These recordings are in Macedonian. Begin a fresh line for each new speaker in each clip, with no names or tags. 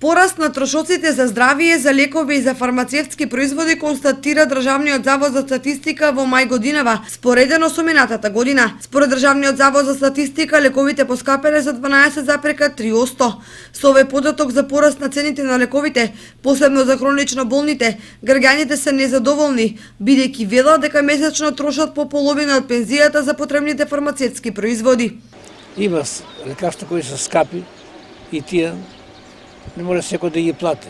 Пораст на трошоците за здравие, за лекови и за фармацевтски производи констатира Државниот завод за статистика во мај годинава, споредено со минатата година. Според Државниот завод за статистика, лековите поскапеле за 12,3%. Со овој податок за пораст на цените на лековите, посебно за хронично болните, граѓаните се незадоволни, бидејќи велат дека месечно трошат по половина од пензијата за потребните фармацевтски производи.
Има лекарства кои се скапи и тие не може секој да ги плати.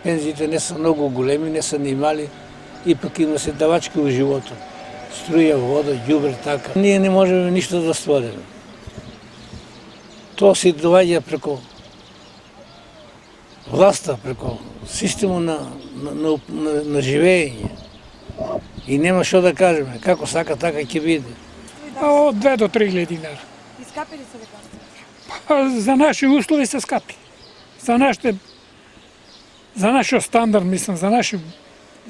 Пензиите не се многу големи, не се ни мали, и пак има се давачки во животот. Струја, вода, ѓубре, така. Ние не можеме ништо да створиме. Тоа се доаѓа преку власта, преку системот на живење. И нема што да кажеме, како сака, така ќе биде.
Од 2 до 3.000 динара.
И скапи ли се лекарства?
За наши услови се скапи. За нашиот стандард, мислам, за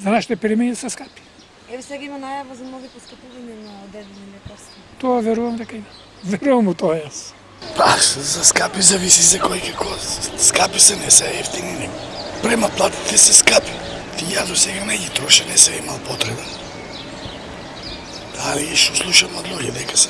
нашите премии се скапи.
Еве сега има најава за нови поскапувања на одредени лекарства.
Тоа верувам дека има. Верувам у тоа јас.
Па, за скапи зависи за кој како. Скапи се, не се ефтини. Према платите се скапи. Ти ја до сега не ги троше, не се имал потреба. Дали што слушам од луѓе дека се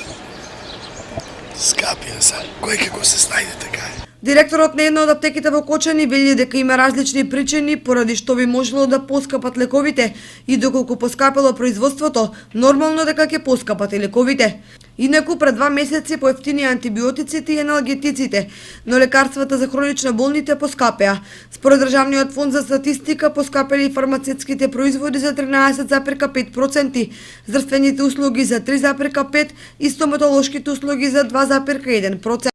скапи, а са кој како се снајде така е.
Директорот на една од аптеките во Кочани вели дека има различни причини поради што би можело да поскапат лековите и доколку поскапело производството, нормално дека ќе поскапат и лековите. Инаку пред 2 месеци поевтинија антибиотиците и енергетиците, но лекарствата за хронично болните поскапеа. Според Државниот фонд за статистика поскапели и фармацевтските производи за 13,5%, здравствените услуги за 3,5% и стоматолошките услуги за 2,1%.